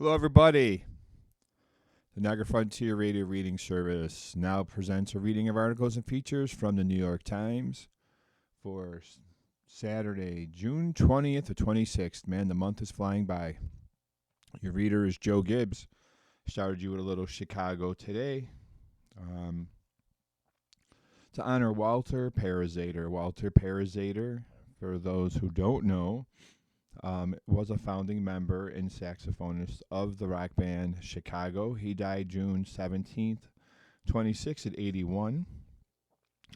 Hello, everybody. The Niagara Frontier Radio Reading Service now presents a reading of articles and features from the New York Times for Saturday, June 20th to 26th. Man, the month is flying by. Your reader is Joe Gibbs. Started you with a little Chicago today. To honor Walter Parazaider. Walter Parazaider, for those who don't know, was a founding member and saxophonist of the rock band Chicago. He died June 17th, 26 at 81.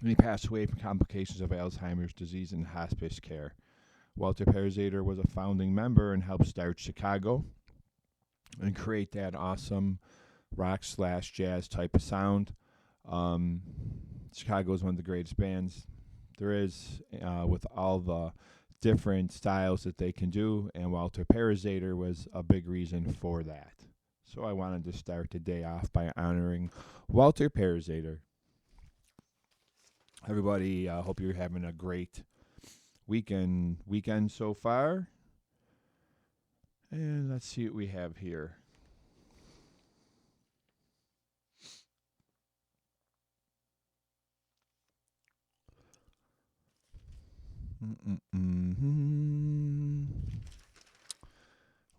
And he passed away from complications of Alzheimer's disease and hospice care. Walter Parazaider was a founding member and helped start Chicago and create that awesome rock/jazz type of sound. Chicago is one of the greatest bands there is, with all the different styles that they can do, and Walter Parazaider was a big reason for that. So I wanted to start the day off by honoring Walter Parazaider. Everybody, I hope you're having a great weekend so far. And let's see what we have here.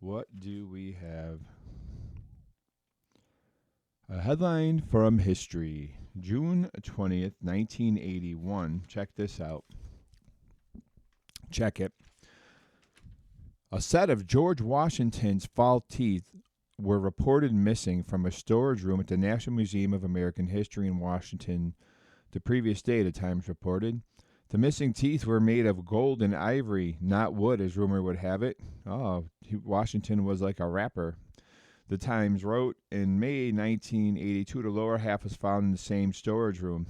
What do we have? A headline from history. June 20th, 1981. Check this out. Check it. A set of George Washington's false teeth were reported missing from a storage room at the National Museum of American History in Washington the previous day, the Times reported. The missing teeth were made of gold and ivory, not wood, as rumor would have it. Washington was like a rapper. The Times wrote, in May 1982, the lower half was found in the same storage room.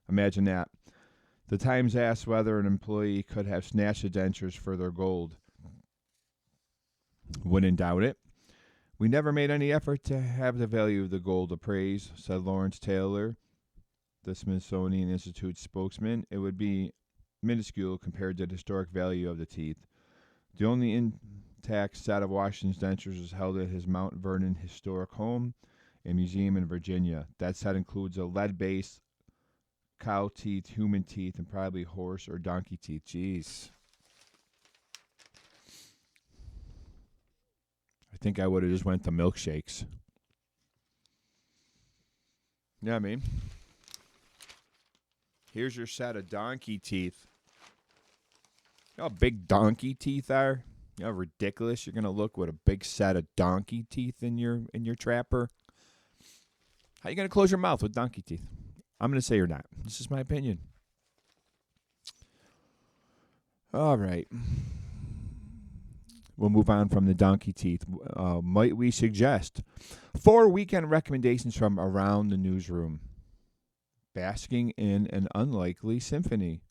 Imagine that. The Times asked whether an employee could have snatched the dentures for their gold. Wouldn't doubt it. We never made any effort to have the value of the gold appraised, said Lawrence Taylor, the Smithsonian Institute spokesman. It would be minuscule compared to the historic value of the teeth. The only intact set of Washington's dentures is held at his Mount Vernon historic home and museum in Virginia. That set includes a lead-based cow teeth, human teeth, and probably horse or donkey teeth. Jeez. I think I would have just went to milkshakes. Yeah, I mean, here's your set of donkey teeth. You know how big donkey teeth are? You know how ridiculous you're gonna look with a big set of donkey teeth in your trapper? How you gonna close your mouth with donkey teeth? I'm gonna say you're not. This is my opinion. All right. We'll move on from the donkey teeth. Might we suggest 4 weekend recommendations from around the newsroom? Basking in an unlikely symphony.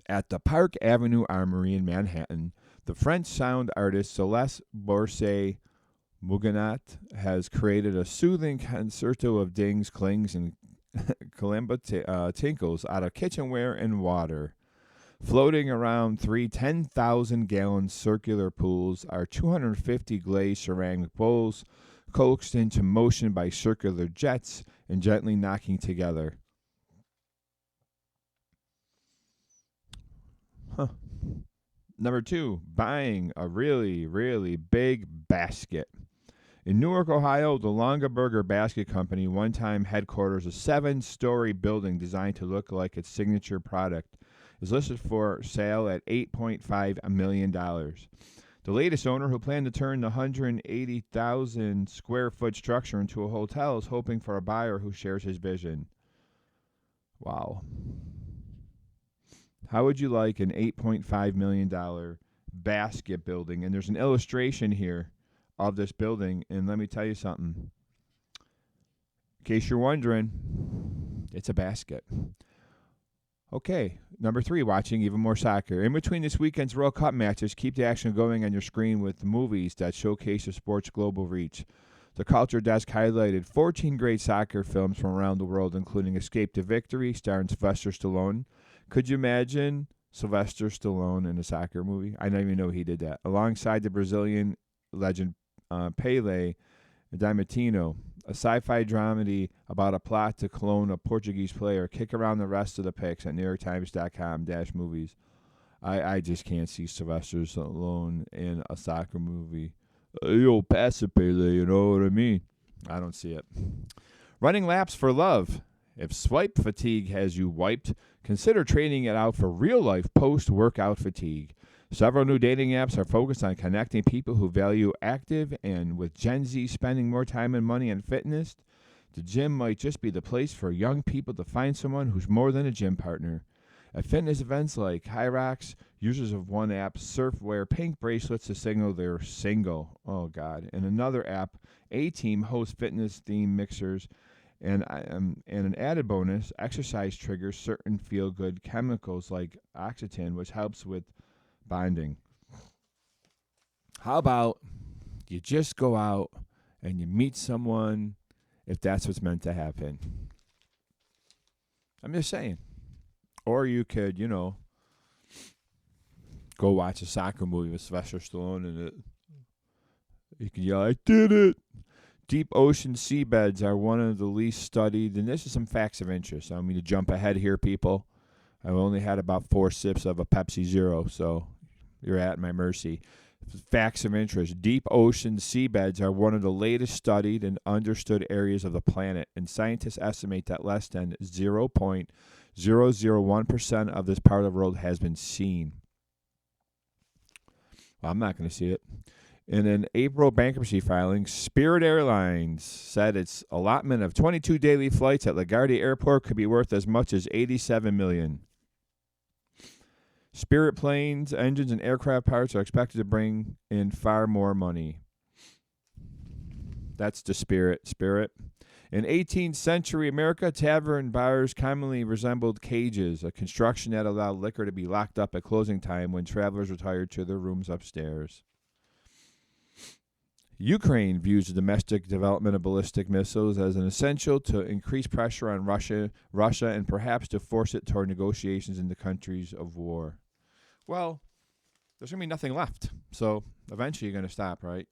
At the Park Avenue Armory in Manhattan, the French sound artist Celeste Bourset Muganat has created a soothing concerto of dings, clings, and kalimba tinkles out of kitchenware and water. Floating around 10,000-gallon circular pools are 250 glazed ceramic bowls, coaxed into motion by circular jets and gently knocking together. Number 2, buying a really, really big basket. In Newark, Ohio, the Longaberger Basket Company, one-time headquarters, a 7-story building designed to look like its signature product, is listed for sale at $8.5 million. The latest owner, who planned to turn the 180,000 square foot structure into a hotel, is hoping for a buyer who shares his vision. Wow. How would you like an $8.5 million basket building? And there's an illustration here of this building, and let me tell you something. In case you're wondering, it's a basket. Okay, number 3, watching even more soccer. In between this weekend's World Cup matches, keep the action going on your screen with movies that showcase the sport's global reach. The Culture Desk highlighted 14 great soccer films from around the world, including Escape to Victory, starring Sylvester Stallone. Could you imagine Sylvester Stallone in a soccer movie. I didn't even know he did that. Alongside the Brazilian legend Pele Diamantino, a sci-fi dramedy about a plot to clone a Portuguese player. Kick around the rest of the picks at NewYorkTimes.com/movies. I just can't see Sylvester Stallone in a soccer movie. Yo, pass it, Pele, you know what I mean? I don't see it. Running laps for love. If swipe fatigue has you wiped, consider trading it out for real-life post-workout fatigue. Several new dating apps are focused on connecting people who value active, and with Gen Z spending more time and money on fitness, the gym might just be the place for young people to find someone who's more than a gym partner. At fitness events like High Rocks, users of one app wear pink bracelets to signal they're single. Oh, God. And another app, A-Team, hosts fitness-themed mixers. And an added bonus, exercise triggers certain feel-good chemicals like oxytocin, which helps with bonding. How about you just go out and you meet someone if that's what's meant to happen? I'm just saying. Or you could, go watch a soccer movie with Sylvester Stallone in it. You can yell, I did it. Deep ocean seabeds are one of the least studied, and this is some facts of interest. I don't mean to jump ahead here, people. I've only had about 4 sips of a Pepsi Zero, so you're at my mercy. Facts of interest. Deep ocean seabeds are one of the latest studied and understood areas of the planet, and scientists estimate that less than 0.001% of this part of the world has been seen. Well, I'm not going to see it. In an April bankruptcy filing, Spirit Airlines said its allotment of 22 daily flights at LaGuardia Airport could be worth as much as $87 million. Spirit planes, engines, and aircraft parts are expected to bring in far more money. That's the Spirit. In 18th century America, tavern bars commonly resembled cages, a construction that allowed liquor to be locked up at closing time when travelers retired to their rooms upstairs. Ukraine views the domestic development of ballistic missiles as an essential to increase pressure on Russia, and perhaps to force it toward negotiations in the countries of war. Well, there's going to be nothing left, so eventually you're going to stop, right?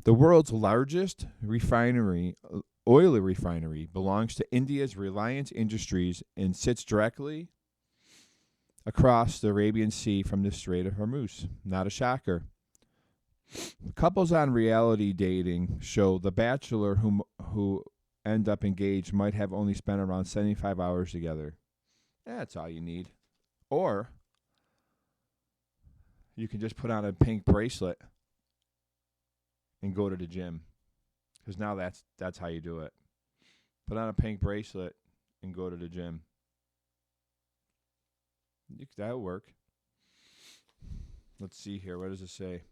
The world's largest oil refinery, belongs to India's Reliance Industries and sits directly across the Arabian Sea from the Strait of Hormuz. Not a shocker. Couples on reality dating show The Bachelor who end up engaged might have only spent around 75 hours together. That's all you need. Or you can just put on a pink bracelet and go to the gym. Because now that's how you do it. Put on a pink bracelet and go to the gym. That'll work. Let's see here. What does it say?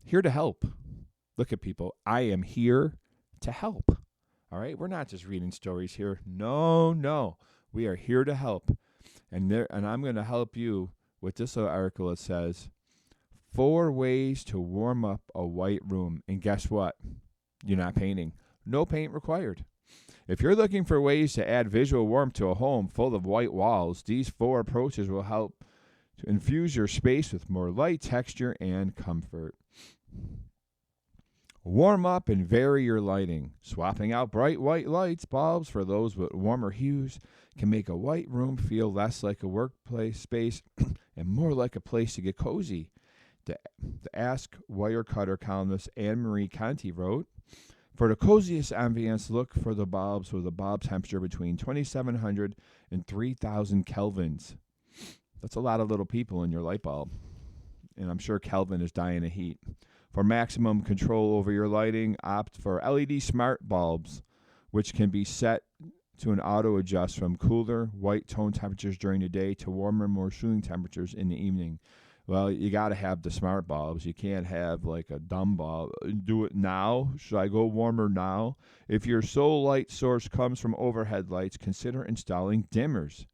Here to help. Look at people. I am here to help. All right? We're not just reading stories here. No. We are here to help. And I'm going to help you with this little article. It says, 4 ways to warm up a white room. And guess what? You're not painting. No paint required. If you're looking for ways to add visual warmth to a home full of white walls, these 4 approaches will help to infuse your space with more light, texture, and comfort. Warm up and vary your lighting. Swapping out bright white lights bulbs for those with warmer hues can make a white room feel less like a workplace space and more like a place to get cozy. The Ask Wirecutter columnist Anne-Marie Conti wrote, for the coziest ambience, look for the bulbs with a bulb temperature between 2,700 and 3,000 kelvins. That's a lot of little people in your light bulb. And I'm sure Kelvin is dying of heat. For maximum control over your lighting, opt for LED smart bulbs, which can be set to an auto adjust from cooler white tone temperatures during the day to warmer, more soothing temperatures in the evening. Well, you got to have the smart bulbs. You can't have like a dumb bulb. Do it now. Should I go warmer now? If your sole light source comes from overhead lights, consider installing dimmers.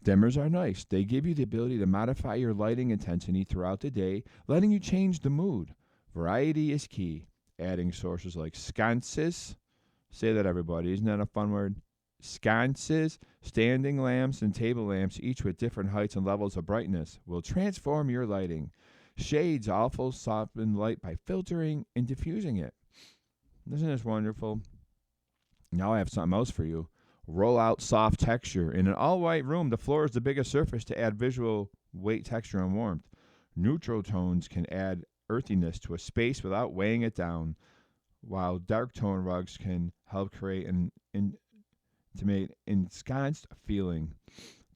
Dimmers are nice. They give you the ability to modify your lighting intensity throughout the day, letting you change the mood. Variety is key. Adding sources like sconces, Say that, everybody. Isn't that a fun word? Sconces, standing lamps, and table lamps, each with different heights and levels of brightness, will transform your lighting. Shades also soften light by filtering and diffusing it. Isn't this wonderful? Now I have something else for you. Roll out soft texture. In an all-white room, the floor is the biggest surface to add visual weight, texture, and warmth. Neutral tones can add earthiness to a space without weighing it down, while dark tone rugs can help create an intimate, ensconced feeling.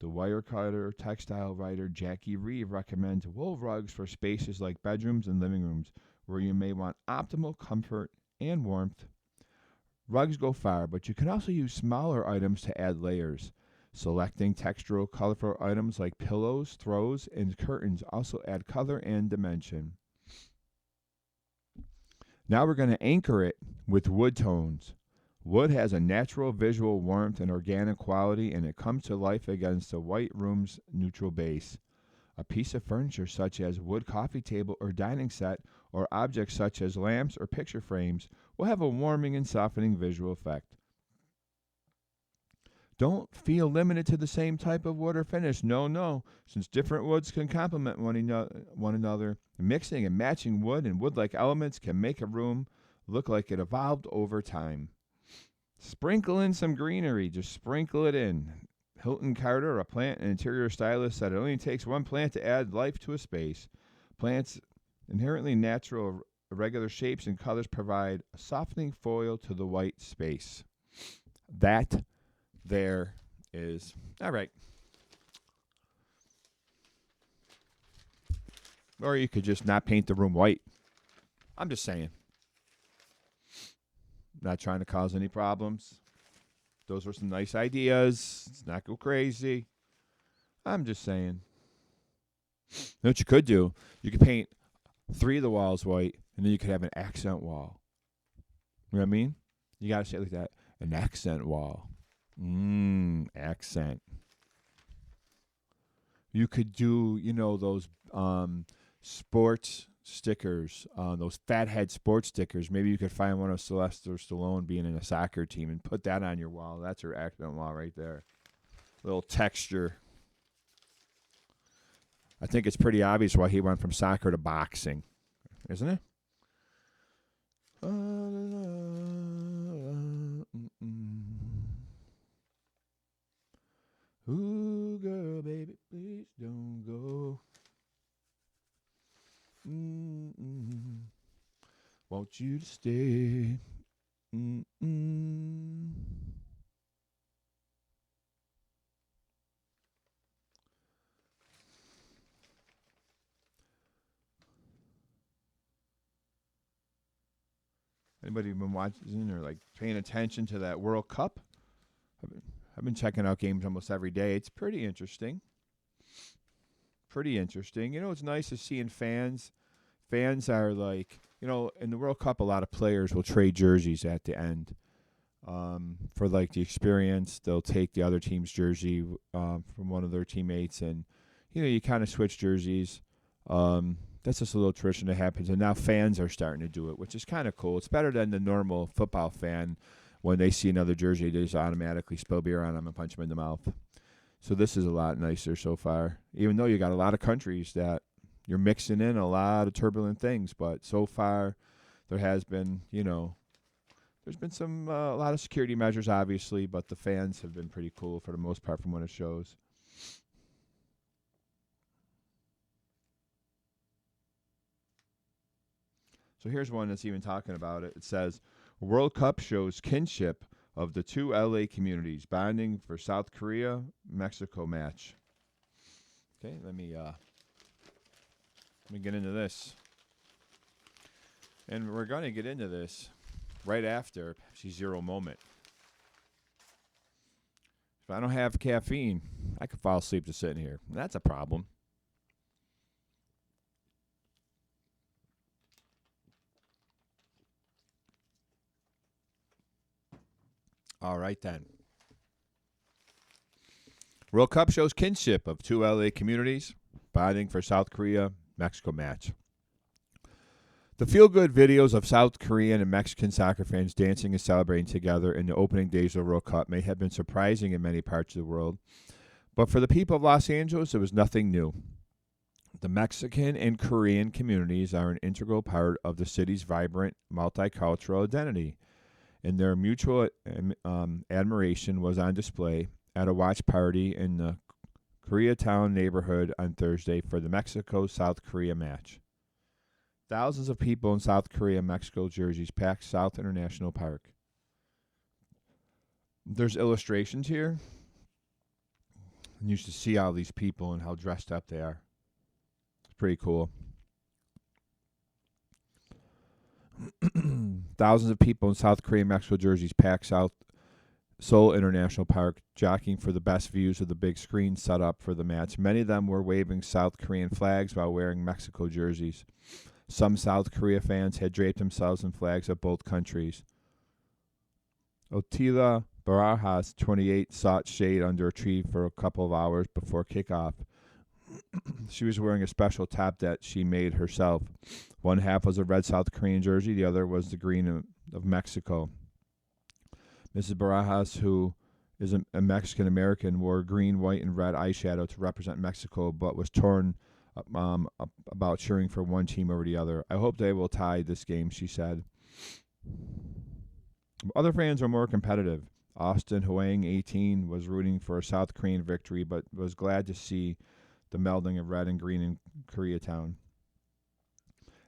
The Wirecutter textile writer Jackie Reeve recommends wool rugs for spaces like bedrooms and living rooms, where you may want optimal comfort and warmth. Rugs go far, but you can also use smaller items to add layers. Selecting textural, colorful items like pillows, throws, and curtains also add color and dimension. Now we're going to anchor it with wood tones. Wood has a natural visual warmth and organic quality, and it comes to life against a white room's neutral base. A piece of furniture such as wood coffee table or dining set, or objects such as lamps or picture frames, will have a warming and softening visual effect. Don't feel limited to the same type of wood or finish. No. Since different woods can complement one another, mixing and matching wood and wood-like elements can make a room look like it evolved over time. Sprinkle in some greenery. Just sprinkle it in. Hilton Carter, a plant and interior stylist, said it only takes one plant to add life to a space. Plants' inherently natural, irregular shapes and colors provide a softening foil to the white space. That there is. All right. Or you could just not paint the room white. I'm just saying. Not trying to cause any problems. Those were some nice ideas. Let's not go crazy. I'm just saying. You know what you could do? You could paint 3 of the walls white, and then you could have an accent wall. You know what I mean? You got to say it like that. An accent wall. Accent. You could do, those sports stickers, those fathead sports stickers. Maybe you could find one of Sylvester Stallone being in a soccer team and put that on your wall. That's your accent wall right there. Little texture. I think it's pretty obvious why he went from soccer to boxing, isn't it? Ooh, girl, baby, please don't go. Want you to stay. Anybody been watching or paying attention to that World Cup? I've been checking out games almost every day. It's pretty interesting. It's nice to see in fans. Fans are in the World Cup, a lot of players will trade jerseys at the end. For the experience, they'll take the other team's jersey from one of their teammates, and you kind of switch jerseys. That's just a little tradition that happens, and now fans are starting to do it, which is kind of cool. It's better than the normal football fan. When they see another jersey, they just automatically spill beer on them and punch them in the mouth. So this is a lot nicer so far, even though you got a lot of countries that you're mixing in a lot of turbulent things. But so far, there has been, there's been a lot of security measures, obviously, but the fans have been pretty cool for the most part from what it shows. So here's one that's even talking about it. It says, World Cup shows kinship of the 2 LA communities bonding for South Korea-Mexico match. Okay, let me get into this. And we're going to get into this right after Pepsi Zero moment. If I don't have caffeine, I could fall asleep just sitting here. That's a problem. All right, then. World Cup shows kinship of 2 LA communities bonding for South Korea-Mexico match. The feel-good videos of South Korean and Mexican soccer fans dancing and celebrating together in the opening days of the World Cup may have been surprising in many parts of the world, but for the people of Los Angeles, it was nothing new. The Mexican and Korean communities are an integral part of the city's vibrant multicultural identity, and their mutual admiration was on display at a watch party in the Koreatown neighborhood on Thursday for the Mexico-South Korea match. Thousands of people in South Korea and Mexico jerseys packed South International Park. There's illustrations here. You should see all these people and how dressed up they are. It's pretty cool. Thousands of people in South Korea and Mexico jerseys packed South Seoul International Park, jockeying for the best views of the big screen set up for the match. Many of them were waving South Korean flags while wearing Mexico jerseys. Some South Korea fans had draped themselves in flags of both countries. Otila Barajas, 28, sought shade under a tree for a couple of hours before kickoff. She was wearing a special top that she made herself. One half was a red South Korean jersey, the other was the green of Mexico. Mrs. Barajas, who is a Mexican-American, wore green, white, and red eyeshadow to represent Mexico, but was torn about cheering for one team over the other. I hope they will tie this game, she said. Other fans are more competitive. Austin Huang, 18, was rooting for a South Korean victory, but was glad to see the melding of red and green in Koreatown.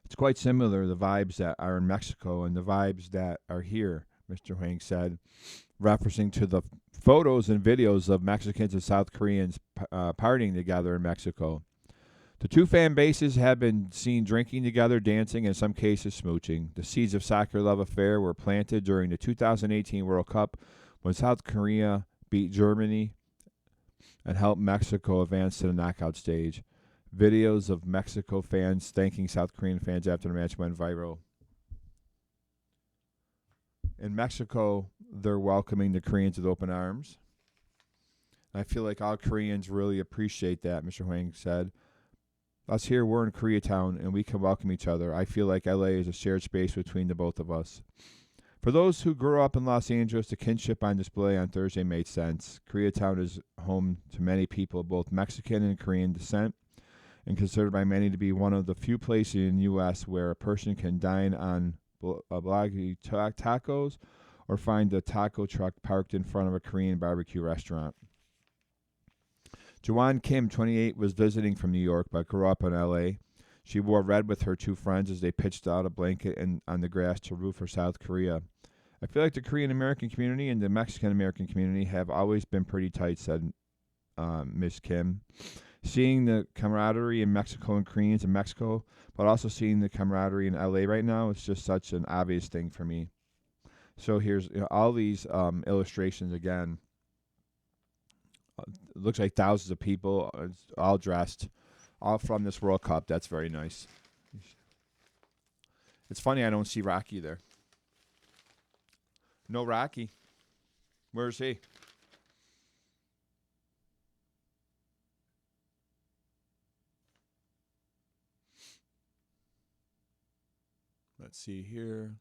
It's quite similar, the vibes that are in Mexico and the vibes that are here, Mr. Huang said, referencing to the photos and videos of Mexicans and South Koreans partying together in Mexico. The two fan bases have been seen drinking together, dancing, and in some cases smooching. The seeds of soccer love affair were planted during the 2018 World Cup when South Korea beat Germany and helped Mexico advance to the knockout stage. Videos of Mexico fans thanking South Korean fans after the match went viral. In Mexico, they're welcoming the Koreans with open arms. I feel like all Koreans really appreciate that, Mr. Huang said. Us here, we're in Koreatown, and we can welcome each other. I feel like LA is a shared space between the both of us. For those who grew up in Los Angeles, the kinship on display on Thursday made sense. Koreatown is home to many people of both Mexican and Korean descent, and considered by many to be one of the few places in the U.S. where a person can dine on bulgogi tacos or find a taco truck parked in front of a Korean barbecue restaurant. Joanne Kim, 28, was visiting from New York but grew up in L.A. She wore red with her two friends as they pitched out a blanket on the grass to root for South Korea. I feel like the Korean-American community and the Mexican-American community have always been pretty tight, said Ms. Kim. Seeing the camaraderie in Mexico and Koreans in Mexico, but also seeing the camaraderie in L.A. right now, it's just such an obvious thing for me. So here's all these illustrations again. It looks like thousands of people, all dressed, all from this World Cup. That's very nice. It's funny I don't see Rocky there. No Rocky. Where's he? Let's see here.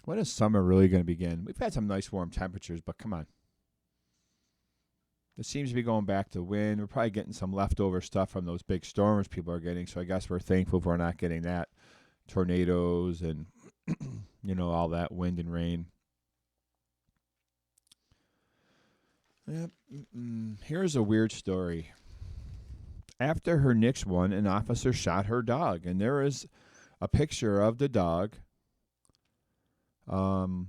When is summer really going to begin? We've had some nice warm temperatures, but come on. It seems to be going back to wind. We're probably getting some leftover stuff from those big storms people are getting, so I guess we're thankful we're not getting that. Tornadoes and, all that wind and rain. Yep. Here's a weird story. After her Knicks won, an officer shot her dog, and there is a picture of the dog. An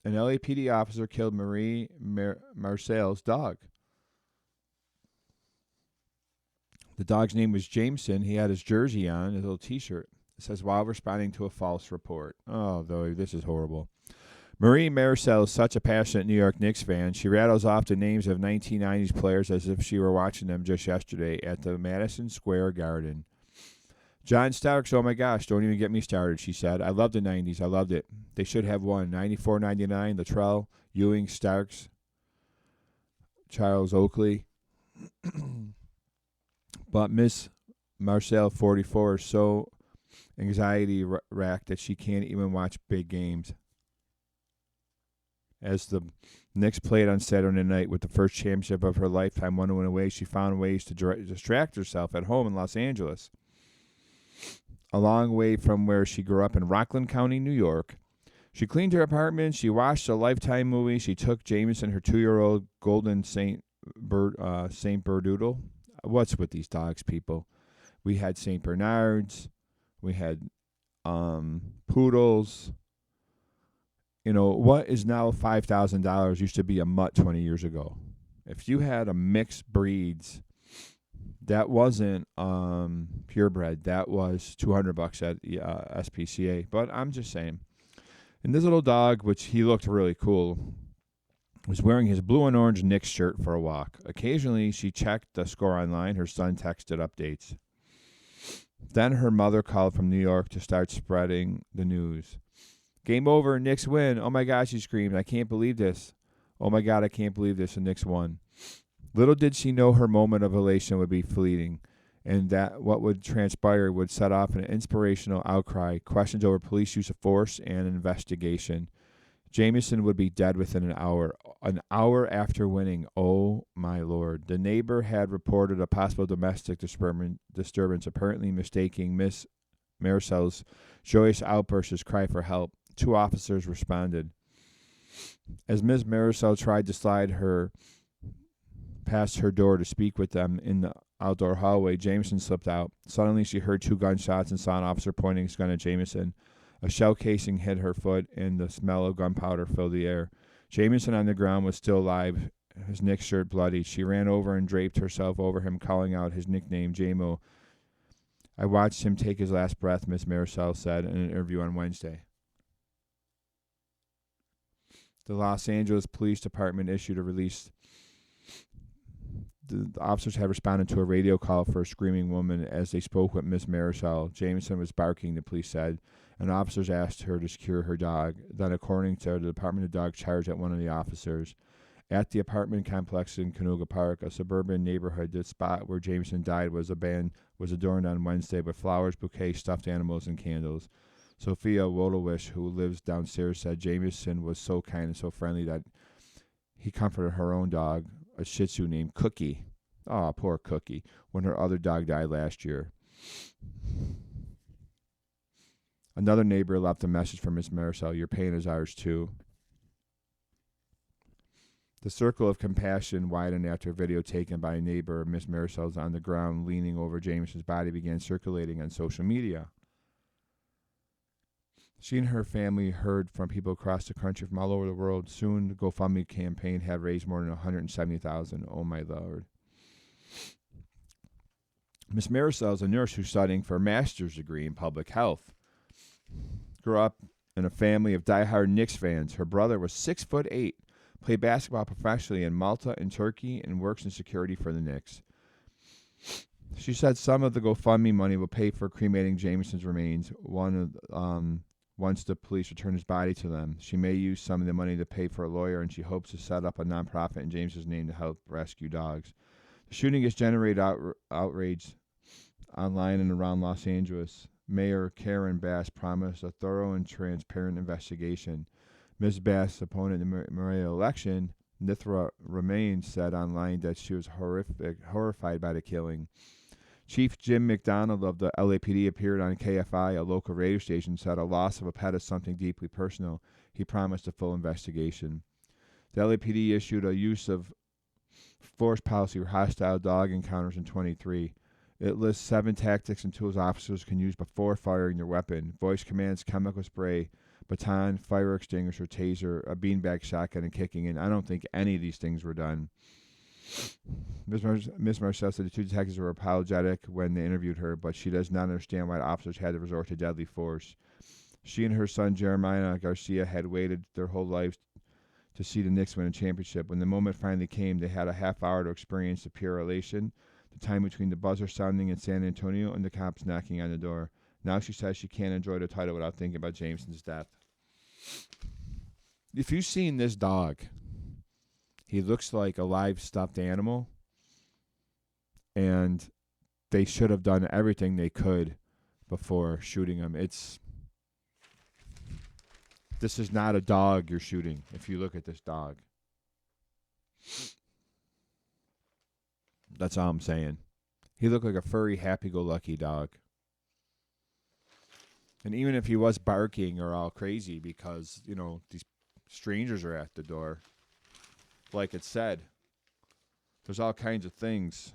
LAPD officer killed Marie Marcel's dog. The dog's name was Jameson. He had his jersey on, his little T-shirt. It says, while responding to a false report. Oh, though, this is horrible. Marie Marcel is such a passionate New York Knicks fan. She rattles off the names of 1990s players as if she were watching them just yesterday at the Madison Square Garden. John Starks, oh my gosh, don't even get me started, she said. I love the 90s. I loved it. They should have won. 94, 99, Latrell, Ewing, Starks, Charles Oakley. But Miss Marcel, 44, is so anxiety racked that she can't even watch big games. As the Knicks played on Saturday night with the first championship of her lifetime won away, she found ways to distract herself at home in Los Angeles, a long way from where she grew up in Rockland County, New York. She cleaned her apartment. She watched a Lifetime movie. She took Jameson, her 2-year-old golden Saint Berdoodle. What's with these dogs, people? We had Saint Bernards. We had poodles. You know, what is now $5,000 used to be a mutt 20 years ago. If you had a mixed breeds, that wasn't purebred. That was $200 at SPCA. But I'm just saying. And this little dog, which he looked really cool, was wearing his blue and orange Knicks shirt for a walk. Occasionally, she checked the score online. Her son texted updates. Then her mother called from New York to start spreading the news. Game over, Knicks win. Oh my gosh, she screamed. I can't believe this. Oh my God, I can't believe this. The Knicks won. Little did she know her moment of elation would be fleeting, and that what would transpire would set off an inspirational outcry, questions over police use of force, and an investigation. Jameson would be dead within an hour after winning. Oh, my Lord. The neighbor had reported a possible domestic disturbance, apparently mistaking Miss Maricel's joyous outburst as cry for help. 2 officers responded. As Miss Maricel tried to slide her past her door to speak with them in the outdoor hallway, Jameson slipped out. Suddenly, she heard 2 gunshots and saw an officer pointing his gun at Jameson. A shell casing hit her foot, and the smell of gunpowder filled the air. Jameson on the ground was still alive, his Knicks shirt bloody. She ran over and draped herself over him, calling out his nickname, J-Mo. I watched him take his last breath, Miss Maricel said in an interview on Wednesday. The Los Angeles Police Department issued a release. The officers had responded to a radio call for a screaming woman as they spoke with Miss Maricel. Jameson was barking, the police said, and officers asked her to secure her dog. Then, according to the department, the dog charged at one of the officers. At the apartment complex in Canoga Park, a suburban neighborhood, the spot where Jameson died was adorned on Wednesday with flowers, bouquets, stuffed animals, and candles. Sophia Wodelwish, who lives downstairs, said Jameson was so kind and so friendly that he comforted her own dog, a Shih Tzu named Cookie. Oh, poor Cookie, when her other dog died last year. Another neighbor left a message for Miss Maricel. Your pain is ours, too. The circle of compassion widened after a video taken by a neighbor of Miss Maricel's on the ground leaning over Jameson's body began circulating on social media. She and her family heard from people across the country from all over the world. Soon, the GoFundMe campaign had raised more than $170,000. Oh, my Lord. Miss Maricel is a nurse who's studying for a master's degree in public health. Grew up in a family of diehard Knicks fans. Her brother was 6'8", played basketball professionally in Malta and Turkey, and works in security for the Knicks. She said some of the GoFundMe money will pay for cremating Jameson's remains. Once the police return his body to them, she may use some of the money to pay for a lawyer, and she hopes to set up a nonprofit in James's name to help rescue dogs. The shooting has generated outrage online and around Los Angeles. Mayor Karen Bass promised a thorough and transparent investigation. Ms. Bass' opponent in the Maria election, Nithra Remain, said online that she was horrified by the killing. Chief Jim McDonald of the LAPD appeared on KFI, a local radio station, said a loss of a pet is something deeply personal. He promised a full investigation. The LAPD issued a use of force policy for hostile dog encounters in 23. It lists 7 tactics and tools officers can use before firing their weapon: voice commands, chemical spray, baton, fire extinguisher, taser, a beanbag shotgun, and kicking in. I don't think any of these things were done. Ms. Marcel said the 2 detectives were apologetic when they interviewed her, but she does not understand why the officers had to resort to deadly force. She and her son Jeremiah Garcia had waited their whole lives to see the Knicks win a championship. When the moment finally came, they had a half hour to experience the pure elation, the time between the buzzer sounding in San Antonio and the cops knocking on the door. Now she says she can't enjoy the title without thinking about Jameson's death. If you've seen this dog, he looks like a live stuffed animal, and they should have done everything they could before shooting him. This is not a dog you're shooting if you look at this dog. That's all I'm saying. He looked like a furry, happy-go-lucky dog. And even if he was barking or all crazy because, these strangers are at the door, like it said, there's all kinds of things.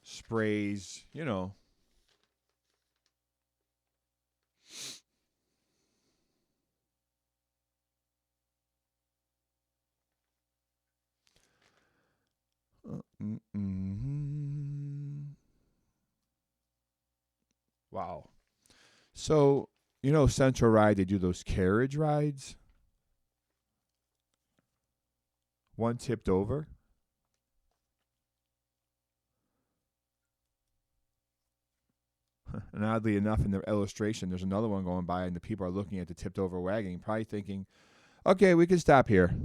Sprays, Wow. So, Central Ride, they do those carriage rides. One tipped over. And oddly enough, in the illustration, there's another one going by, and the people are looking at the tipped over wagon, probably thinking, okay, we can stop here.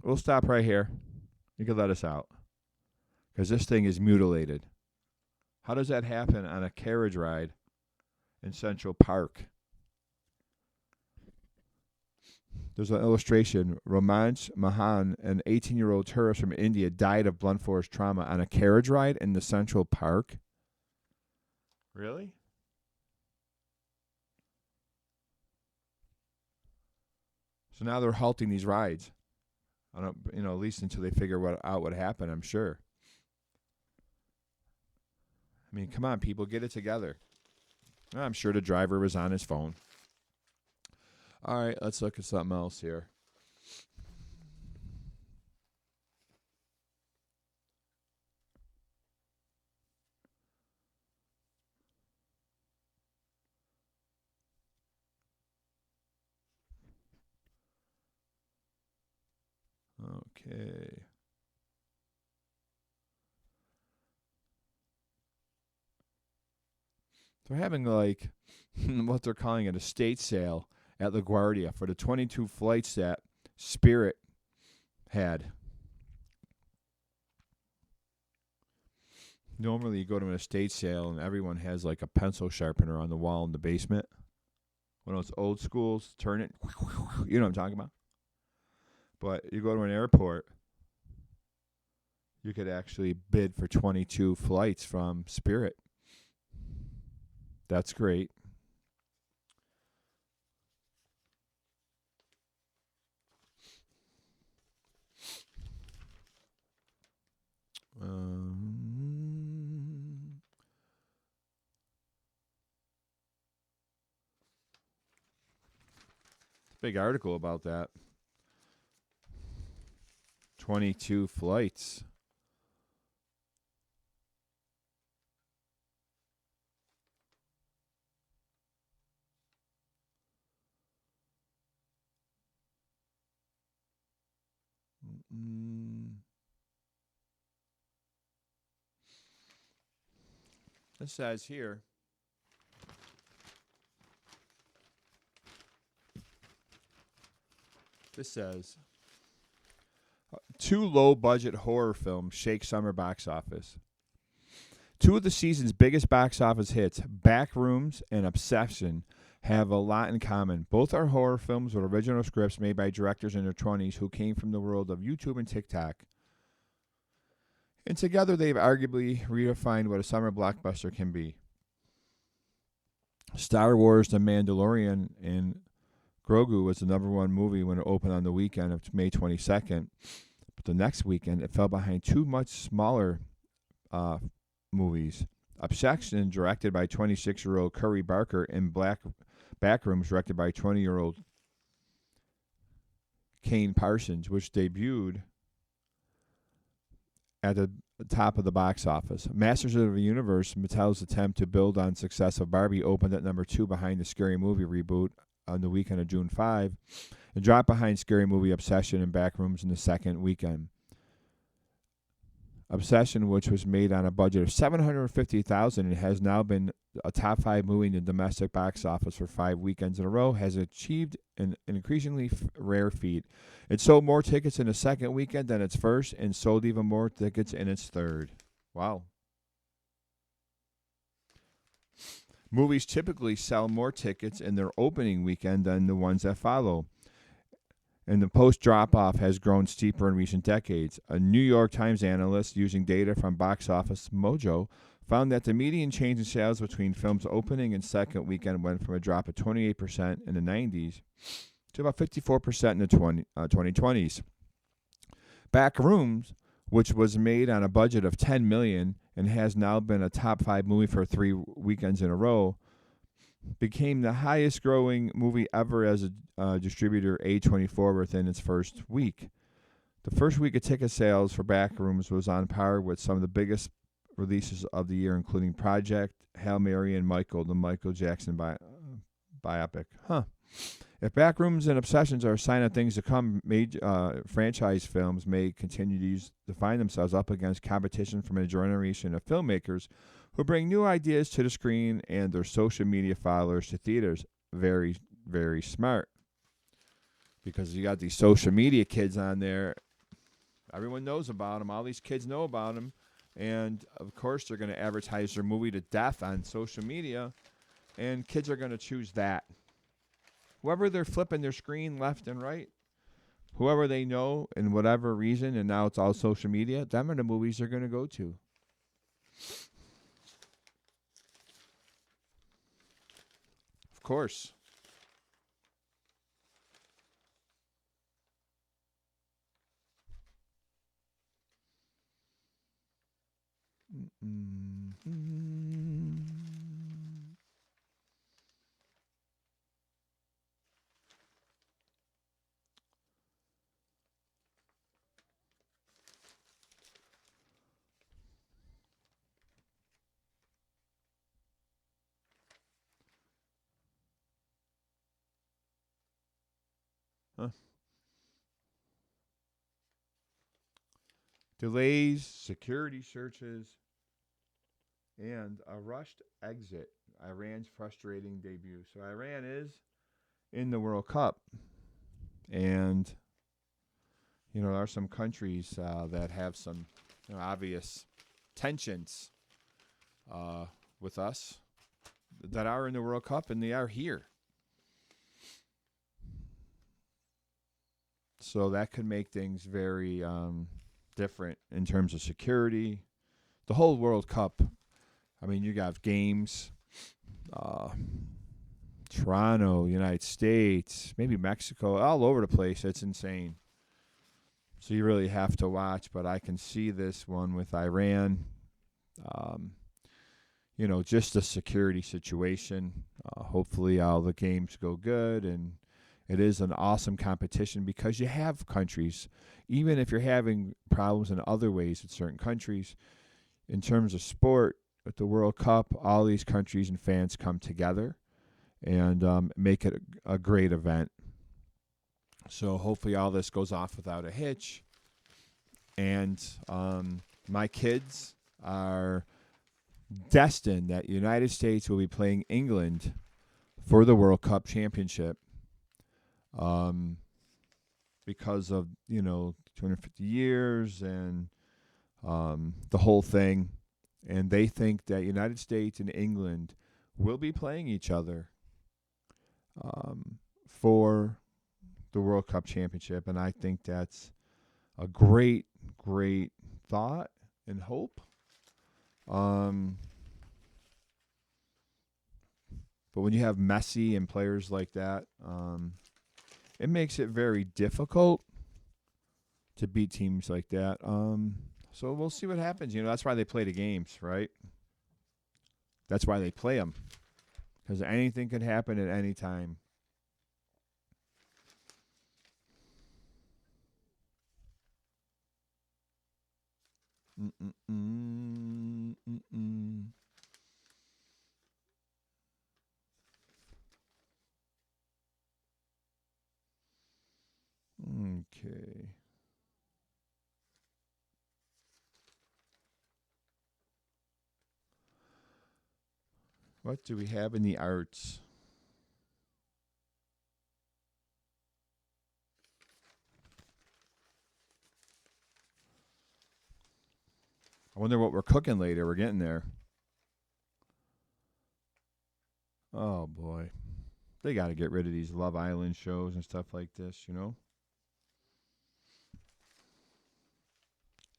We'll stop right here. You can let us out. Because this thing is mutilated. How does that happen on a carriage ride in Central Park? There's an illustration. Romansh Mahan, an 18-year-old tourist from India, died of blunt force trauma on a carriage ride in the Central Park. Really? So now they're halting these rides. I don't, at least until they figure out what happened, I'm sure. I mean, come on, people, get it together. I'm sure the driver was on his phone. All right, let's look at something else here. Okay. They're having what they're calling an estate sale at LaGuardia for the 22 flights that Spirit had. Normally you go to an estate sale and everyone has like a pencil sharpener on the wall in the basement. One of those old schools, turn it, you know what I'm talking about? But you go to an airport, you could actually bid for 22 flights from Spirit. That's great. Big article about that. 22 flights. It says here, two low-budget horror films shake summer box office. Two of the season's biggest box office hits, Backrooms and Obsession, have a lot in common. Both are horror films with original scripts made by directors in their 20s who came from the world of YouTube and TikTok. And together they've arguably redefined what a summer blockbuster can be. Star Wars The Mandalorian and Grogu was the #1 movie when it opened on the weekend of May 22nd. But the next weekend, it fell behind two much smaller movies. Obsession, directed by 26-year-old Curry Barker, and Backrooms, directed by 20-year-old Kane Parsons, which debuted at the top of the box office. Masters of the Universe, Mattel's attempt to build on success of Barbie, opened at number 2 behind the Scary Movie reboot on the weekend of June 5, and dropped behind Scary Movie Obsession and Backrooms in the second weekend. Obsession, which was made on a budget of $750,000 and has now been a top 5 movie in the domestic box office for 5 weekends in a row, has achieved an increasingly rare feat. It sold more tickets in the second weekend than its first, and sold even more tickets in its third. Wow. Movies typically sell more tickets in their opening weekend than the ones that follow, and the post drop-off has grown steeper in recent decades. A New York Times analyst using data from Box Office Mojo found that the median change in sales between films' opening and second weekend went from a drop of 28% in the 90s to about 54% in the 2020s. Backrooms, which was made on a budget of $10 million and has now been a top 5 movie for 3 weekends in a row, became the highest growing movie ever as a distributor A24 within its first week. The first week of ticket sales for Backrooms was on par with some of the biggest releases of the year, including Project, Hail Mary, and Michael, the Michael Jackson biopic. If Backrooms and Obsessions are a sign of things to come, major franchise films may continue to find themselves up against competition from a generation of filmmakers who bring new ideas to the screen and their social media followers to theaters. Very, very smart. Because you got these social media kids on there. Everyone knows about them. All these kids know about them. And, of course, they're going to advertise their movie to death on social media. And kids are going to choose that. Whoever they're flipping their screen left and right, whoever they know and whatever reason, and now it's all social media, them are the movies they're going to go to. Of course. Huh. Delays, security searches, and a rushed exit. Iran's frustrating debut. So Iran is in the World Cup. And, there are some countries that have some obvious tensions with us that are in the World Cup, and they are here. So that could make things very different in terms of security. The whole World Cup, I mean, you got games, Toronto, United States, maybe Mexico, all over the place. It's insane. So you really have to watch, but I can see this one with Iran. Just the security situation. Hopefully all the games go good, and it is an awesome competition because you have countries, even if you're having problems in other ways with certain countries, in terms of sport, at the World Cup, all these countries and fans come together and make it a great event. So hopefully all this goes off without a hitch. And my kids are destined that United States will be playing England for the World Cup championship. Because of 250 years and the whole thing, and they think that United States and England will be playing each other for the World Cup championship, and I think that's a great thought and hope. But when you have Messi and players like that, it makes it very difficult to beat teams like that. So we'll see what happens. That's why they play the games, right? That's why they play them. Because anything can happen at any time. Mm-mm-mm, mm-mm. Okay. What do we have in the arts? I wonder what we're cooking later. We're getting there. Oh boy. They got to get rid of these Love Island shows and stuff like this, you know?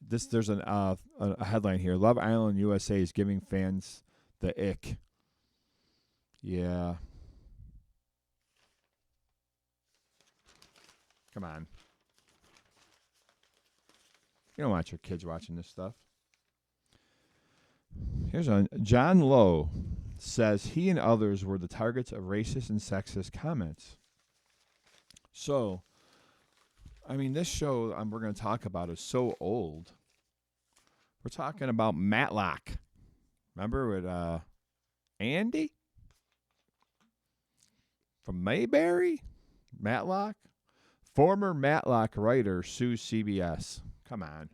There's a headline here. Love Island USA is giving fans the ick. Yeah. Come on. You don't want your kids watching this stuff. Here's one. John Lowe says he and others were the targets of racist and sexist comments. So, I mean, this show we're going to talk about is so old. We're talking about Matlock. Remember with Andy from Mayberry? Matlock? Former Matlock writer sues CBS. Come on.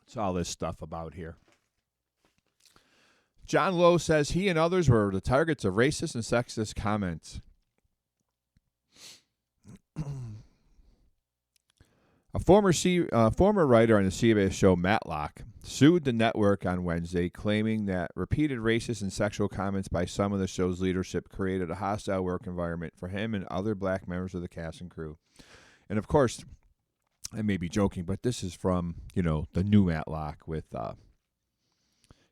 What's all this stuff about here? John Lowe says he and others were the targets of racist and sexist comments. A former writer on the CBS show Matlock sued the network on Wednesday, claiming that repeated racist and sexual comments by some of the show's leadership created a hostile work environment for him and other black members of the cast and crew. And of course, I may be joking, but this is from, the new Matlock with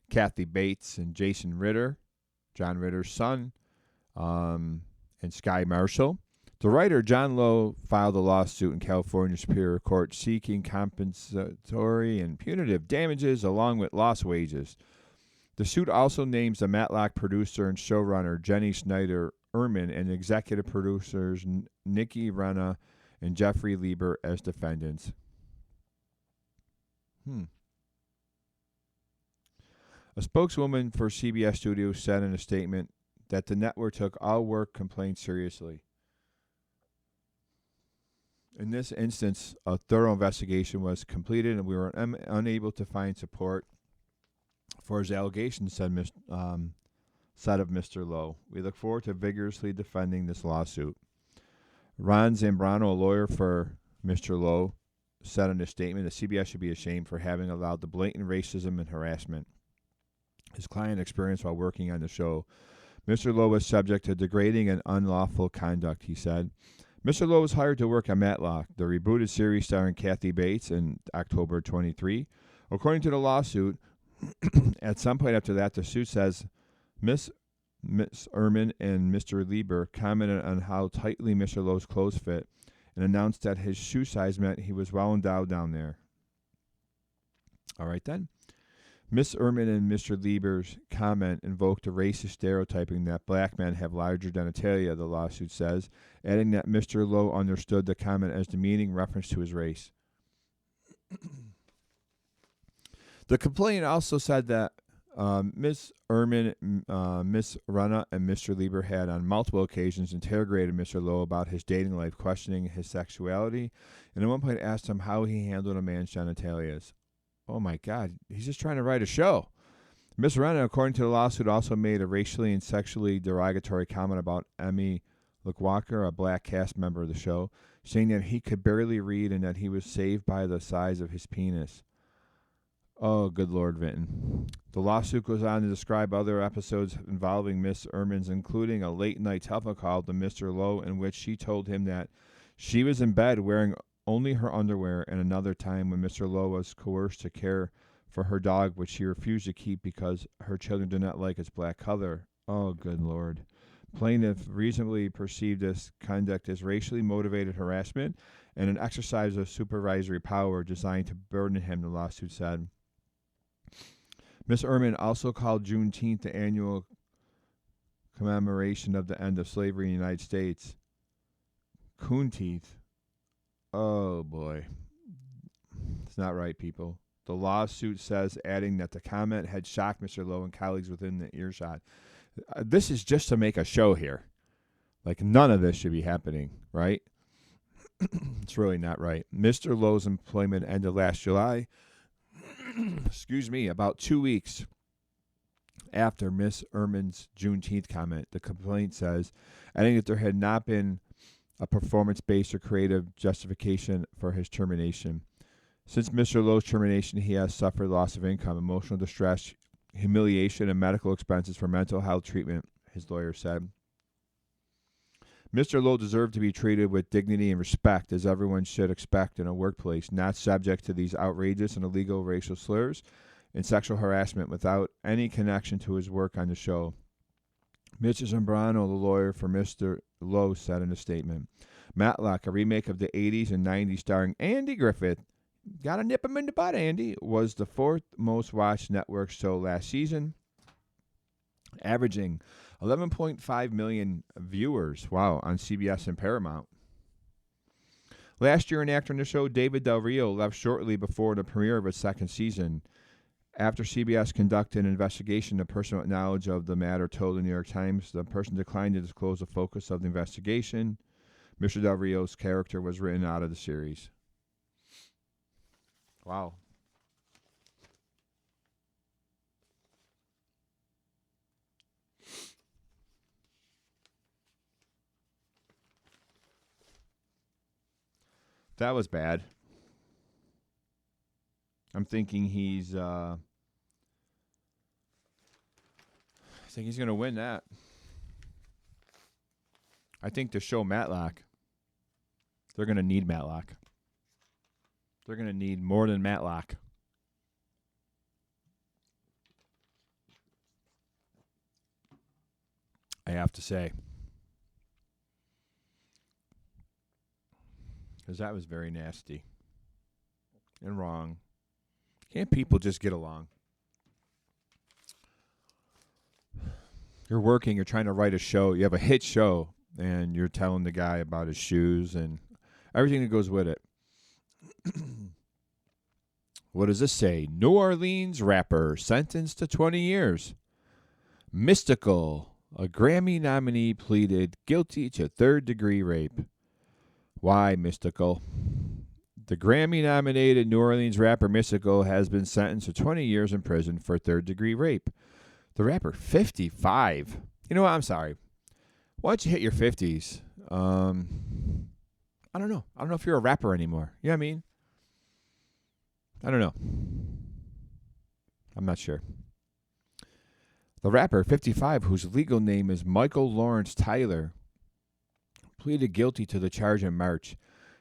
Kathy Bates and Jason Ritter, John Ritter's son, and Sky Marshall. The writer, John Lowe, filed a lawsuit in California Superior Court seeking compensatory and punitive damages along with lost wages. The suit also names the Matlock producer and showrunner Jenny Snyder Ehrman and executive producers Nikki Renna and Jeffrey Lieber as defendants. A spokeswoman for CBS Studios said in a statement that the network took all work complaints seriously. In this instance, a thorough investigation was completed, and we were unable to find support for his allegations, said of Mr. Lowe. We look forward to vigorously defending this lawsuit. Ron Zambrano, a lawyer for Mr. Lowe, said in a statement that CBS should be ashamed for having allowed the blatant racism and harassment his client experienced while working on the show. Mr. Lowe was subject to degrading and unlawful conduct, he said. Mr. Lowe was hired to work on Matlock, the rebooted series starring Kathy Bates, in October 23. According to the lawsuit, at some point after that, the suit says Miss Ehrman and Mr. Lieber commented on how tightly Mr. Lowe's clothes fit and announced that his shoe size meant he was well endowed down there. All right, then. Miss Ehrman and Mr. Lieber's comment invoked a racist stereotyping that black men have larger genitalia, the lawsuit says, adding that Mr. Lowe understood the comment as demeaning reference to his race. The complaint also said that Miss Ehrman, Miss Renna, and Mr. Lieber had on multiple occasions interrogated Mr. Lowe about his dating life, questioning his sexuality, and at one point asked him how he handled a man's genitalias. Oh my God, he's just trying to write a show. Miss Renna, according to the lawsuit, also made a racially and sexually derogatory comment about Emmy Lackwalker, a black cast member of the show, saying that he could barely read and that he was saved by the size of his penis. Oh, good Lord, Vinton. The lawsuit goes on to describe other episodes involving Miss Ehrman's, including a late-night telephone call to Mr. Lowe in which she told him that she was in bed wearing only her underwear, and another time when Mr. Lowe was coerced to care for her dog, which she refused to keep because her children did not like its black color. Oh, good Lord. Plaintiff reasonably perceived this conduct as racially motivated harassment and an exercise of supervisory power designed to burden him, the lawsuit said. Ms. Ehrman also called Juneteenth the annual commemoration of the end of slavery in the United States, Coon teeth. Oh, boy. It's not right, people. The lawsuit says, adding that the comment had shocked Mr. Lowe and colleagues within the earshot. This is just to make a show here. Like, none of this should be happening, right? It's really not right. Mr. Lowe's employment ended last July, excuse me, about 2 weeks after Miss Ehrman's Juneteenth comment. The complaint says, adding that there had not been a performance-based or creative justification for his termination. Since Mr. Lowe's termination, he has suffered loss of income, emotional distress, humiliation, and medical expenses for mental health treatment, his lawyer said. Mr. Lowe deserved to be treated with dignity and respect, as everyone should expect in a workplace, not subject to these outrageous and illegal racial slurs and sexual harassment without any connection to his work on the show. Mr. Zambrano, the lawyer for Mr. Lowe, said in a statement. Matlock, a remake of the 80s and 90s starring Andy Griffith, gotta nip him in the butt, Andy, was the fourth most watched network show last season, averaging 11.5 million viewers, wow, on CBS and Paramount. Last year, an actor on the show, David Del Rio, left shortly before the premiere of its second season. After CBS conducted an investigation, the person with knowledge of the matter told the New York Times the person declined to disclose the focus of the investigation. Mr. Del Rio's character was written out of the series. Wow. That was bad. I'm thinking he's I think he's going to win that. I think the show Matlock, they're going to need Matlock. They're going to need more than Matlock. I have to say. Because that was very nasty and wrong. Can't people just get along? You're working, you're trying to write a show, you have a hit show, and you're telling the guy about his shoes and everything that goes with it. What does this say? New Orleans rapper sentenced to 20 years. Mystical, a Grammy nominee, pleaded guilty to third-degree rape. Why Mystical? The Grammy-nominated New Orleans rapper Mystical has been sentenced to 20 years in prison for third-degree rape. The rapper, 55. You know what? I'm sorry. Why don't you hit your 50s? I don't know. I don't know if you're a rapper anymore. You know what I mean? I don't know. I'm not sure. The rapper, 55, whose legal name is Michael Lawrence Tyler, pleaded guilty to the charge in March.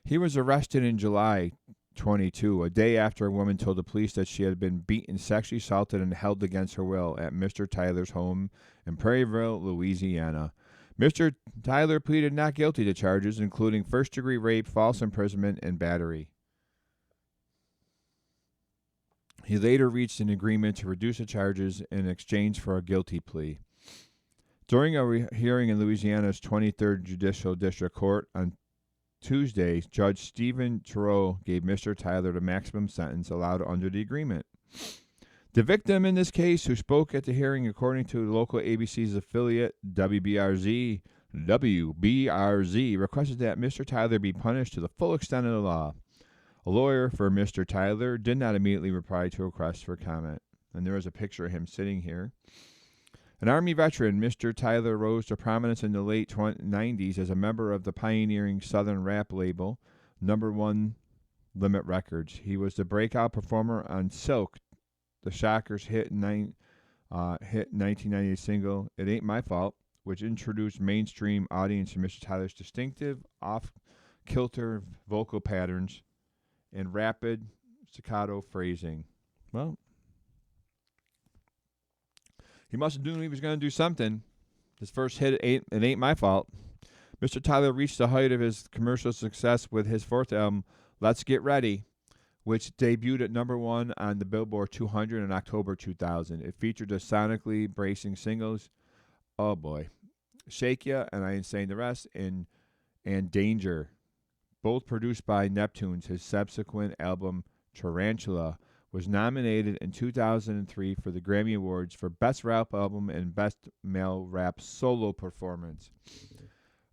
He was arrested in July 22, a day after a woman told the police that she had been beaten, sexually assaulted, and held against her will at Mr. Tyler's home in Prairieville, Louisiana. Mr. Tyler pleaded not guilty to charges, including first-degree rape, false imprisonment, and battery. He later reached an agreement to reduce the charges in exchange for a guilty plea. During a hearing in Louisiana's 23rd Judicial District Court on Tuesday, Judge Stephen Turow gave Mr. Tyler the maximum sentence allowed under the agreement. The victim in this case, who spoke at the hearing according to local ABC's affiliate WBRZ, requested that Mr. Tyler be punished to the full extent of the law. A lawyer for Mr. Tyler did not immediately reply to a request for comment. And there is a picture of him sitting here. An Army veteran, Mr. Tyler rose to prominence in the late 90s as a member of the pioneering Southern rap label, Number One Limit Records. He was the breakout performer on Silk, the Shockers' hit 1998 single, It Ain't My Fault, which introduced mainstream audience to Mr. Tyler's distinctive, off-kilter vocal patterns and rapid staccato phrasing. Well, he must have known he was going to do something. His first hit, It Ain't My Fault. Mr. Tyler reached the height of his commercial success with his fourth album, Let's Get Ready, which debuted at number one on the Billboard 200 in October 2000. It featured the sonically bracing singles, oh boy, Shake Ya, and I Ain't Saying the Rest, and and Danger, both produced by Neptunes. His subsequent album Tarantula was nominated in 2003 for the Grammy Awards for Best Rap Album and Best Male Rap Solo Performance.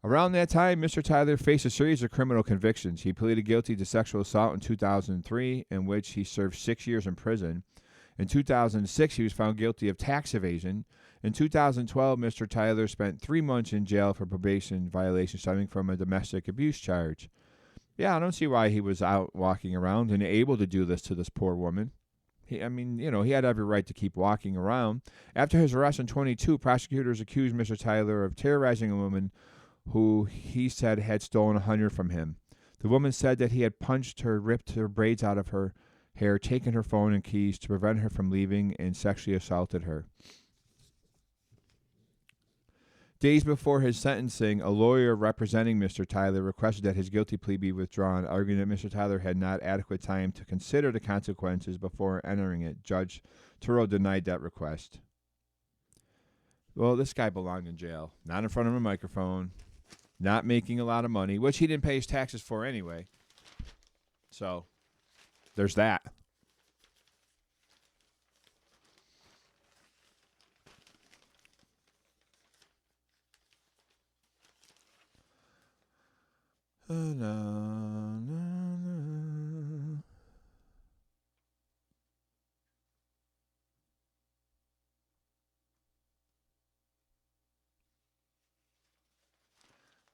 Around that time, Mr. Tyler faced a series of criminal convictions. He pleaded guilty to sexual assault in 2003, in which he served 6 years in prison. In 2006, he was found guilty of tax evasion. In 2012, Mr. Tyler spent 3 months in jail for probation violation stemming from a domestic abuse charge. Yeah, I don't see why he was out walking around and able to do this to this poor woman. He had every right to keep walking around. After his arrest in 2022, prosecutors accused Mr. Tyler of terrorizing a woman who he said had stolen $100 from him. The woman said that he had punched her, ripped her braids out of her hair, taken her phone and keys to prevent her from leaving, and sexually assaulted her. Days before his sentencing, a lawyer representing Mr. Tyler requested that his guilty plea be withdrawn, arguing that Mr. Tyler had not adequate time to consider the consequences before entering it. Judge Turo denied that request. Well, this guy belonged in jail, not in front of a microphone, not making a lot of money, which he didn't pay his taxes for anyway. So, there's that.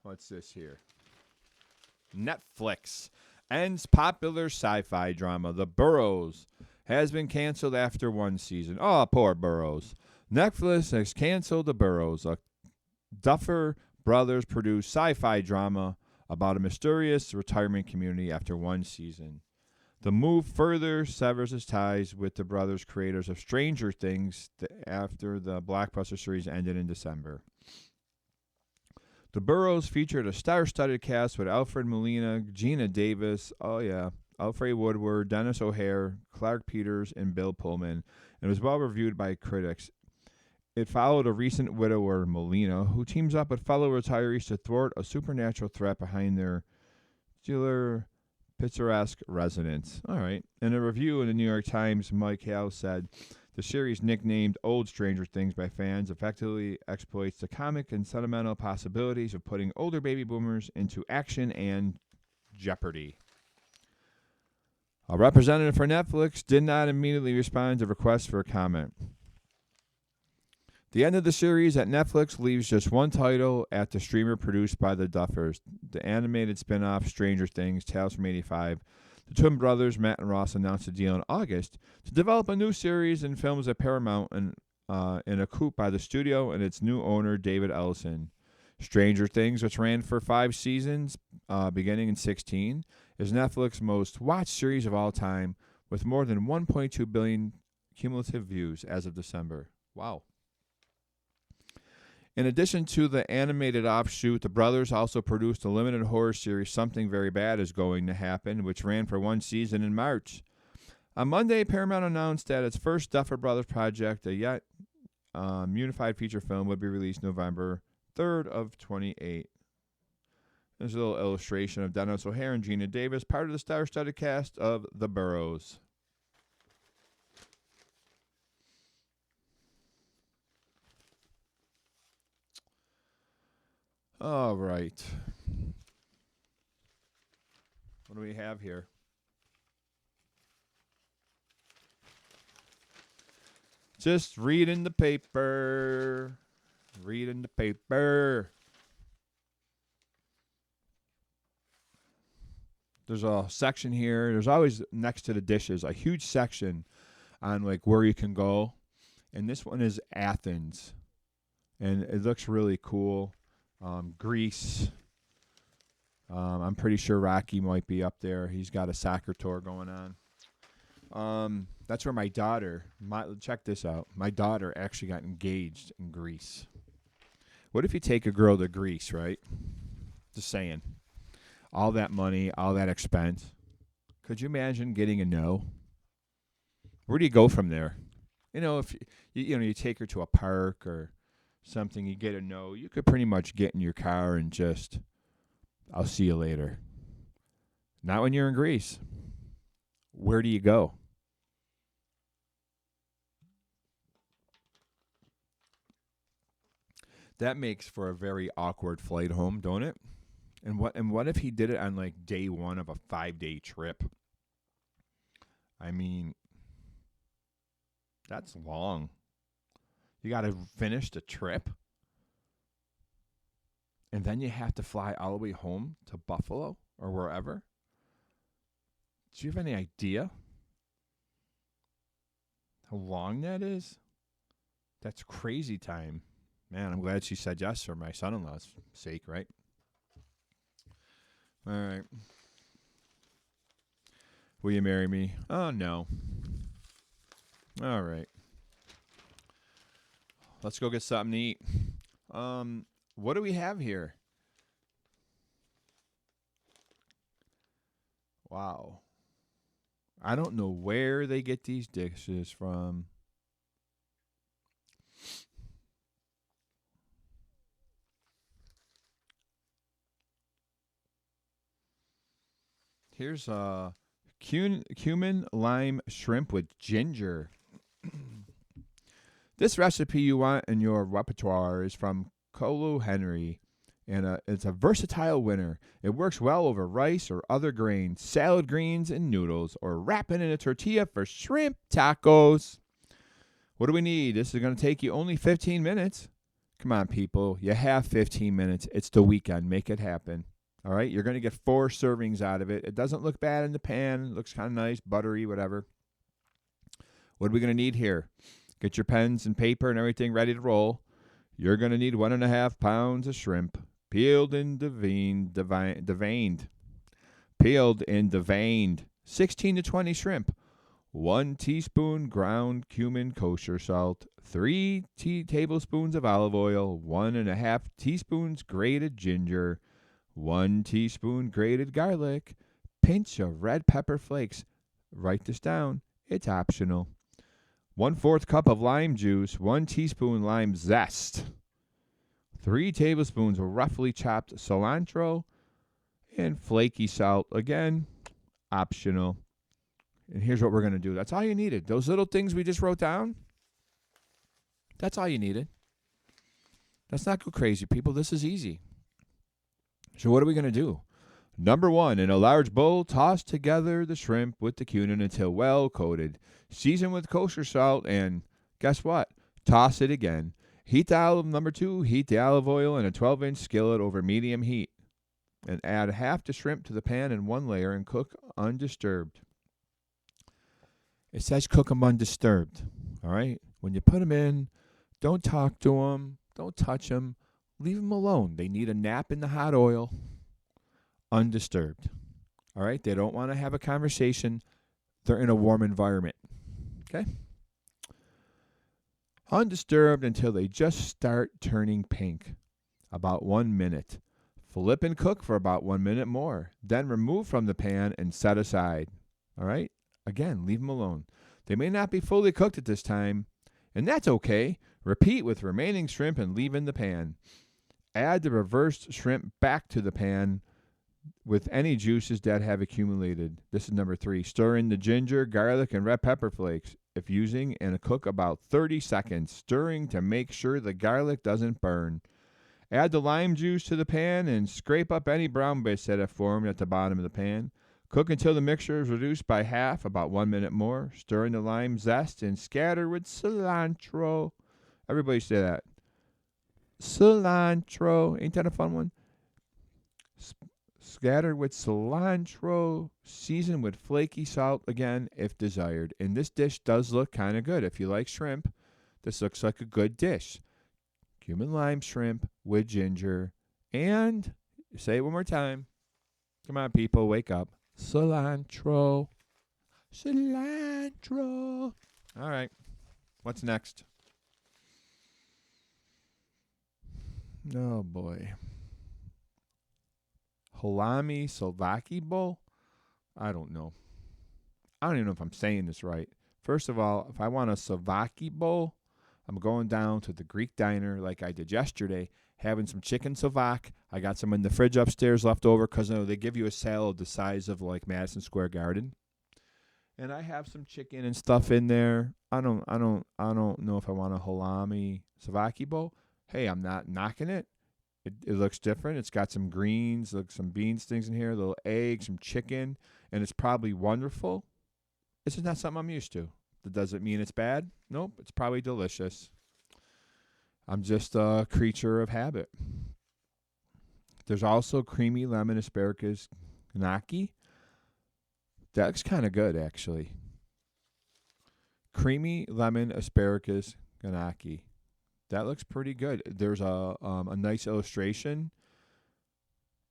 What's this here? Netflix ends popular sci-fi drama The Burrows has been canceled after 1 season. Oh, poor Burrows. Netflix has canceled The Burrows, a Duffer Brothers produced sci-fi drama about a mysterious retirement community after 1 season. The move further severs its ties with the brothers, creators of Stranger Things, after the blockbuster series ended in December. The Burrows featured a star-studded cast with Alfred Molina, Gina Davis, Alfred Woodward, Dennis O'Hare, Clark Peters, and Bill Pullman, and was well reviewed by critics. It followed a recent widower, Molina, who teams up with fellow retirees to thwart a supernatural threat behind their picturesque residence. All right. In a review in the New York Times, Mike Hale said, the series, nicknamed Old Stranger Things by fans, effectively exploits the comic and sentimental possibilities of putting older baby boomers into action and jeopardy. A representative for Netflix did not immediately respond to requests for a comment. The end of the series at Netflix leaves just one title at the streamer produced by the Duffers, the animated spin-off Stranger Things, Tales from 85. The twin brothers, Matt and Ross, announced a deal in August to develop a new series and films at Paramount in a coup by the studio and its new owner, David Ellison. Stranger Things, which ran for 5 seasons beginning in 2016, is Netflix's most watched series of all time, with more than 1.2 billion cumulative views as of December. Wow. In addition to the animated offshoot, the brothers also produced a limited horror series, Something Very Bad Is Going to Happen, which ran for 1 season in March. On Monday, Paramount announced that its first Duffer Brothers project, a yet unified feature film, would be released November 3rd of 2028. There's a little illustration of Dennis O'Hare and Gina Davis, part of the star-studded cast of The Burrows. All right. What do we have here? Just reading the paper. Reading the paper. There's a section here. There's always, next to the dishes, a huge section on like where you can go. And this one is Athens. And it looks really cool. Greece. I'm pretty sure Rocky might be up there. He's got a soccer tour going on. That's where my daughter, check this out. My daughter actually got engaged in Greece. What if you take a girl to Greece, right? Just saying. All that money, all that expense. Could you imagine getting a no? Where do you go from there? You know, if you take her to a park or something, you get a no, you could pretty much get in your car and just I'll see you later. Not when you're in Greece. Where do you go? That makes for a very awkward flight home, don't it? And what if he did it on like day 1 of a 5-day trip? I mean, that's long. You got to finish the trip, and then you have to fly all the way home to Buffalo or wherever. Do you have any idea how long that is? That's crazy time. Man, I'm glad she said yes for my son-in-law's sake, right? All right. Will you marry me? Oh, no. All right. Let's go get something to eat. What do we have here? Wow. I don't know where they get these dishes from. Here's cumin lime shrimp with ginger. This recipe you want in your repertoire is from Colo Henry, and it's a versatile winner. It works well over rice or other grains, salad greens, and noodles, or wrap it in a tortilla for shrimp tacos. What do we need? This is going to take you only 15 minutes. Come on, people. You have 15 minutes. It's the weekend. Make it happen. All right? You're going to get 4 servings out of it. It doesn't look bad in the pan. It looks kind of nice, buttery, whatever. What are we going to need here? Get your pens and paper and everything ready to roll. You're going to need 1.5 pounds of shrimp, peeled and deveined. Peeled and deveined. 16 to 20 shrimp. 1 teaspoon ground cumin kosher salt. 3 tablespoons of olive oil. 1.5 teaspoons grated ginger. 1 teaspoon grated garlic. Pinch of red pepper flakes. Write this down. It's optional. 1/4 cup of lime juice, 1 teaspoon lime zest, 3 tablespoons of roughly chopped cilantro, and flaky salt. Again, optional. And here's what we're going to do. That's all you needed. Those little things we just wrote down, that's all you needed. Let's not go crazy, people. This is easy. So what are we going to do? Number 1, in a large bowl, toss together the shrimp with the cumin until well coated. Season with kosher salt and, guess what? Toss it again. Heat the olive oil in a 12-inch skillet over medium heat. And add half the shrimp to the pan in one layer and cook undisturbed. It says cook them undisturbed, all right? When you put them in, don't talk to them. Don't touch them. Leave them alone. They need a nap in the hot oil. Undisturbed. All right? They don't want to have a conversation. They're in a warm environment. Okay? Undisturbed until they just start turning pink. About 1 minute. Flip and cook for about 1 minute more. Then remove from the pan and set aside. All right? Again, leave them alone. They may not be fully cooked at this time, and that's okay. Repeat with remaining shrimp and leave in the pan. Add the reversed shrimp back to the pan with any juices that have accumulated. This is number 3. Stir in the ginger, garlic, and red pepper flakes, if using, and cook about 30 seconds, stirring to make sure the garlic doesn't burn. Add the lime juice to the pan and scrape up any brown bits that have formed at the bottom of the pan. Cook until the mixture is reduced by half, about 1 minute more. Stir in the lime zest and scatter with cilantro. Everybody say that. Cilantro. Ain't that a fun one? Scatter with cilantro, season with flaky salt, again, if desired. And this dish does look kind of good. If you like shrimp, this looks like a good dish. Cumin lime shrimp with ginger. And, say it one more time. Come on, people, wake up. Cilantro. Cilantro. All right. What's next? Oh, boy. Halami Slovaki bowl? I don't know. I don't even know if I'm saying this right. First of all, if I want a Slovaki bowl, I'm going down to the Greek diner like I did yesterday, having some chicken savak. I got some in the fridge upstairs left over because they give you a salad the size of like Madison Square Garden. And I have some chicken and stuff in there. I don't know if I want a halloumi savaki bowl. Hey, I'm not knocking it. It looks different. It's got some greens, some beans, things in here, a little egg, some chicken, and it's probably wonderful. It's just not something I'm used to. That doesn't mean it's bad. Nope, it's probably delicious. I'm just a creature of habit. There's also creamy lemon asparagus gnocchi. That looks kind of good, actually. Creamy lemon asparagus gnocchi. That looks pretty good. There's a nice illustration.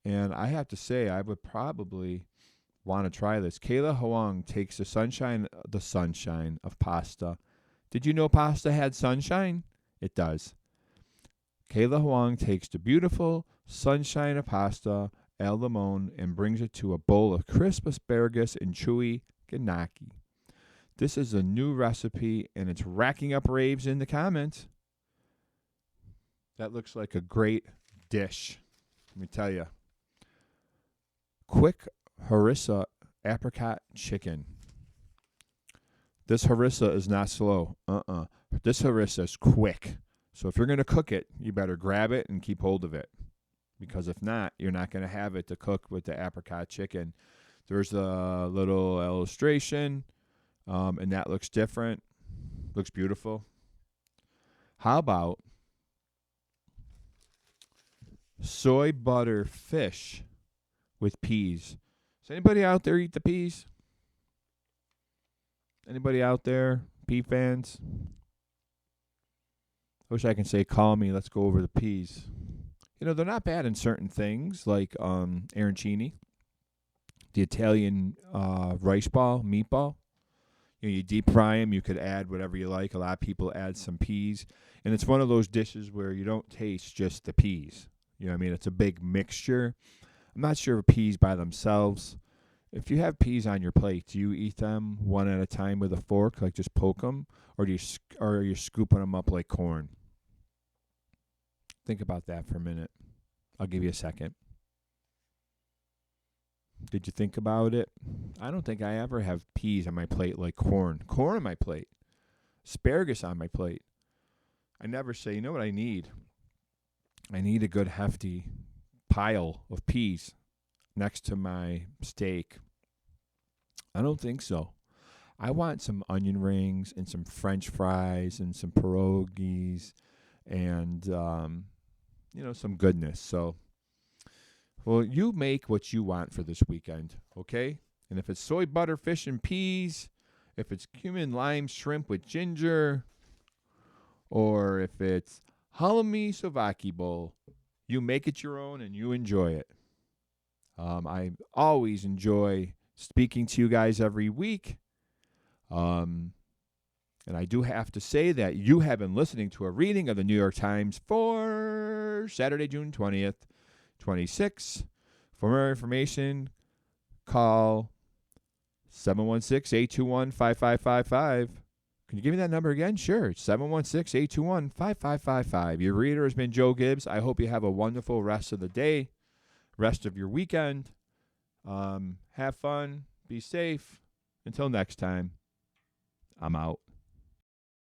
And I have to say, I would probably want to try this. Kayla Huang takes the sunshine of pasta. Did you know pasta had sunshine? It does. Kayla Huang takes the beautiful sunshine of pasta, al limon, and brings it to a bowl of crisp asparagus and chewy gnocchi. This is a new recipe, and it's racking up raves in the comments. That looks like a great dish. Let me tell you. Quick harissa apricot chicken. This harissa is not slow. This harissa is quick. So if you're going to cook it, you better grab it and keep hold of it. Because if not, you're not going to have it to cook with the apricot chicken. There's a little illustration, and that looks different. Looks beautiful. How about soy butter fish with peas? Does anybody out there eat the peas? Anybody out there, pea fans? I wish I can say, call me, let's go over the peas. You know, they're not bad in certain things, like arancini, the Italian rice ball, meatball. You deep fry them. You could add whatever you like. A lot of people add some peas. And it's one of those dishes where you don't taste just the peas. You know what I mean? It's a big mixture. I'm not sure of peas by themselves. If you have peas on your plate, do you eat them one at a time with a fork, like just poke them? Or are you scooping them up like corn? Think about that for a minute. I'll give you a second. Did you think about it? I don't think I ever have peas on my plate like corn. Corn on my plate. Asparagus on my plate. I never say, you know what I need? I need a good hefty pile of peas next to my steak. I don't think so. I want some onion rings and some French fries and some pierogies and, some goodness. So, well, you make what you want for this weekend, okay? And if it's soy butter, fish, and peas, if it's cumin, lime, shrimp with ginger, or if it's halloumi savaki bowl, you make it your own and you enjoy it. I always enjoy speaking to you guys every week. And I do have to say that you have been listening to a reading of the New York Times for Saturday, June 20th, 26. For more information, call 716-821-5555. Can you give me that number again? Sure. It's 716-821-5555. Your reader has been Joe Gibbs. I hope you have a wonderful rest of the day, rest of your weekend. Have fun. Be safe. Until next time, I'm out.